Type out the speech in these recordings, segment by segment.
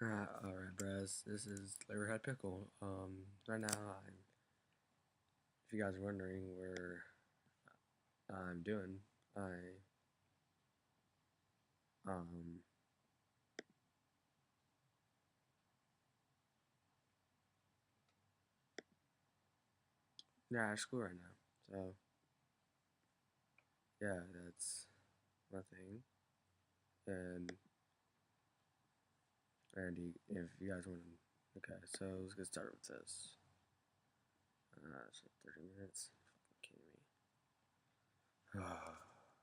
Alright, bros. This is Liverhead Pickle. Right now, if you guys are wondering where I'm doing, um, yeah, at school right now. So, yeah, that's my thing. And, if you guys want to, okay, so let's get started with this. So 30 minutes. Fucking kidding me.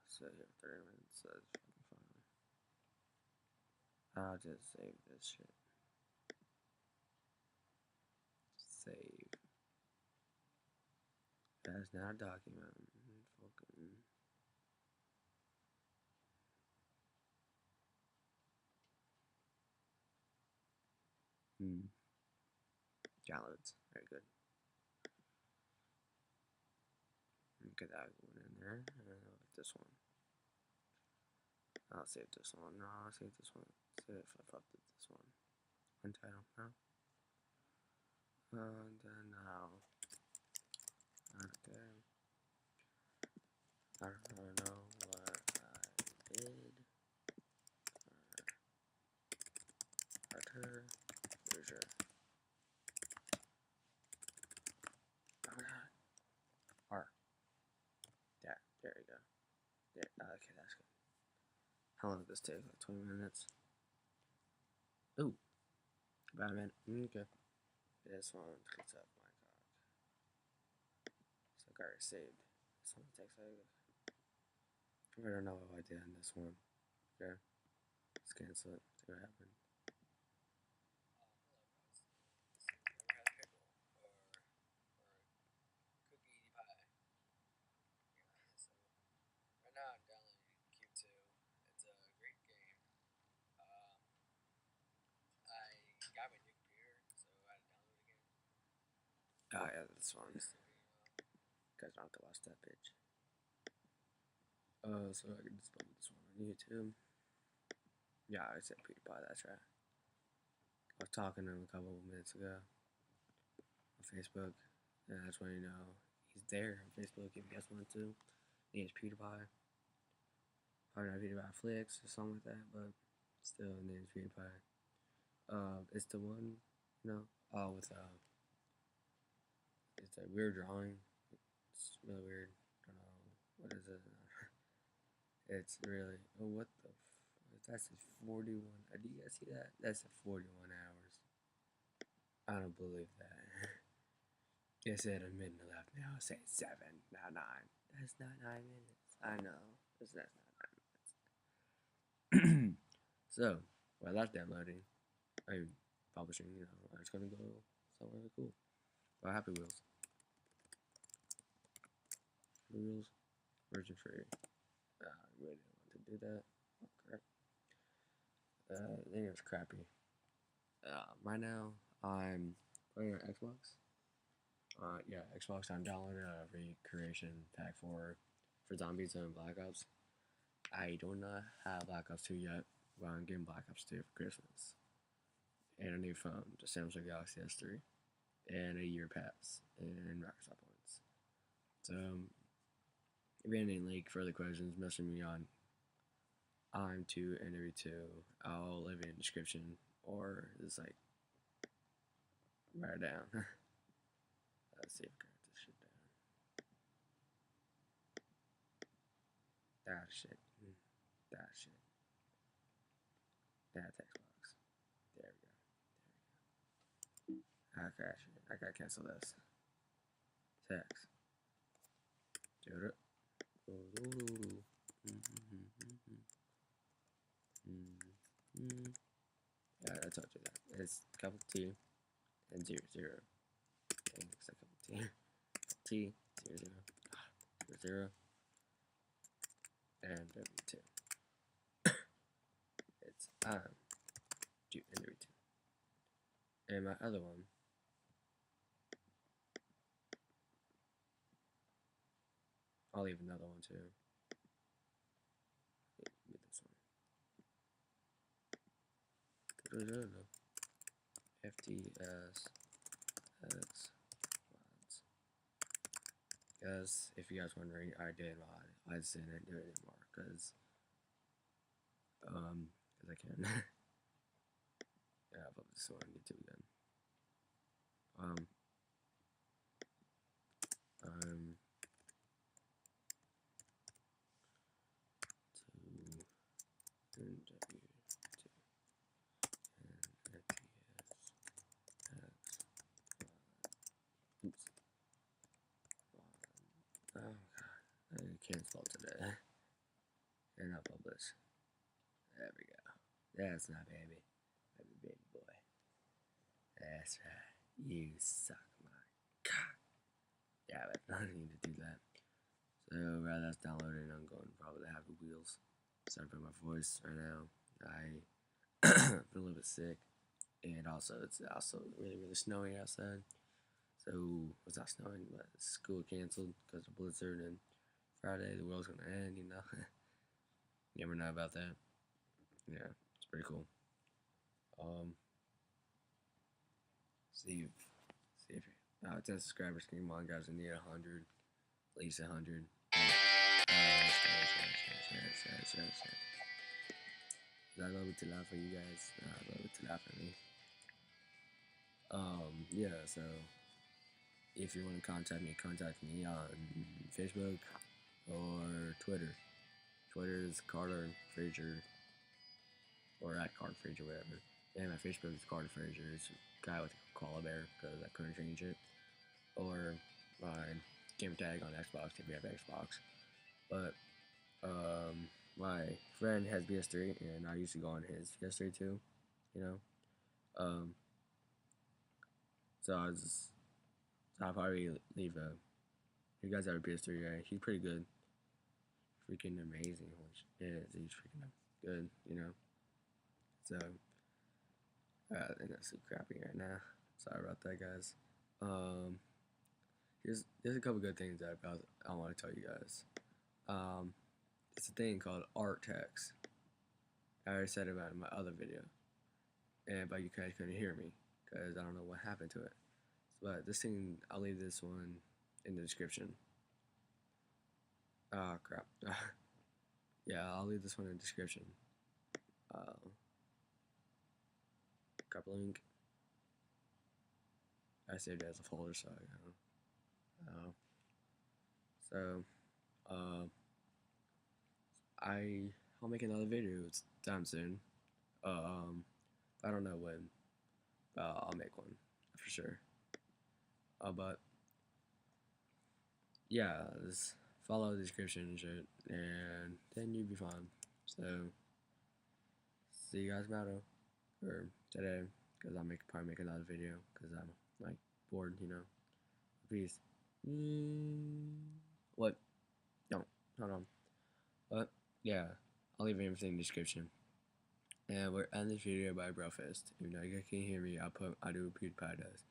So, here, 30 minutes. That's fucking fine. I'll just save this shit. Save. That's not a document. Fucking. Downloads. Very good. Get that one in there. This one. I'll save this one. No, I'll save this one. See if I fucked with this one. Untitled. No. And then now. Okay. I don't know what I did. Arter. Where's your. Oh my god. R. There you go. There. Okay, that's good. How long did this take? Like 20 minutes? Ooh. About a minute. Okay. This one cleans up my cock. So I got it saved. This one takes like. I don't know what I did on this one. Okay. Let's cancel it. See what happened. Oh yeah, this one. You guys don't have to watch that bitch. So I can just put this one on YouTube. Yeah, I said PewDiePie, that's right. I was talking to him a couple of minutes ago on Facebook, and I just want you to know he's there on Facebook if you guys want to. He is PewDiePie. Probably not PewDiePie Flicks or something like that, but still, his name is PewDiePie. It's the one, with it's a weird drawing. It's really weird. I don't know what is it. It's really what the. That's a 41. Do you guys see that? That's a 41 hours. I don't believe that. It said a minute left. Now it says 7, not 9. That's not 9 minutes. I know. That's not 9 minutes. So while that's downloading, I'm publishing. It's gonna go somewhere really cool. Well, Happy Wheels. Happy Wheels, version free. I really didn't want to do that. Oh crap. I think it was crappy. Right now I'm playing on Xbox. Yeah, Xbox. I'm downloading a recreation pack for Zombies and Black Ops. I do not have Black Ops 2 yet, but I'm getting Black Ops 2 for Christmas. And a new phone, the Samsung Galaxy S3, and a year pass and Microsoft points. So, if you have any further questions, message me on IM2NW2. I'll leave it in the description, or just write it down. Let's see if I can write this shit down. That shit. That shit. That Xbox. There we go. Okay, I gotta cancel this. Text. Do it. Yeah, I told you that. It's couple T and 0, 0. Okay, it's a couple T. T, 0, 0. 0, and W2. It's do and W2. And my other one, I'll leave another one too. With this one. FTSX mods. Because if you guys wondering, I did mod. I just didn't do it anymore because I can. Yeah, I'll put this one on YouTube again. I'm to NW2 and FTSX. Oops. Oh god, I can't spell today. And I'll publish. There we go. That's my baby. Baby boy. That's right. You suck my cock. Yeah, but I need to do that. So while that's downloading, I'm going to probably have the wheels. Sorry for my voice right now. I feel a little bit sick. And also, it's also really snowy outside. So, it's not snowing, but school canceled because of blizzard, and Friday the world's gonna end, you know. You never know about that. Yeah, it's pretty cool. See if 10 subscribers, come on guys, I need 100, at least 100. I love it to laugh at you guys. I love it to laugh at me. Yeah, so if you want to contact me on Facebook or Twitter. Twitter is Carter Frazier, or at Carter Frazier, whatever. And my Facebook is Carter Frazier. It's a guy with a koala bear because I couldn't change it. Or my game tag on Xbox if you have Xbox. But my friend has PS3, and I used to go on his PS3 too. You know. So I'll probably leave a. You guys have a PS3, right? He's pretty good. Freaking amazing. Which is he's freaking good, you know. So I think that's super crappy right now. Sorry about that, guys. There's a couple good things that I want to tell you guys. It's a thing called art text. I already said about it in my other video, but you guys couldn't hear me because I don't know what happened to it. But this thing, I'll leave this one in the description. Oh crap. Yeah, I'll leave this one in the description. Copy link. I saved it as a folder, so I'll make another video time soon. I don't know when. I'll make one for sure. But yeah, just follow the description and shit, and then you'll be fine. So see you guys tomorrow or today, because I'll probably make another video because I'm like bored, you know. Peace. What? No, hold on. But yeah, I'll leave everything in the description. And we're ending this video by Brofist. If you guys can't hear me, I do what PewDiePie does.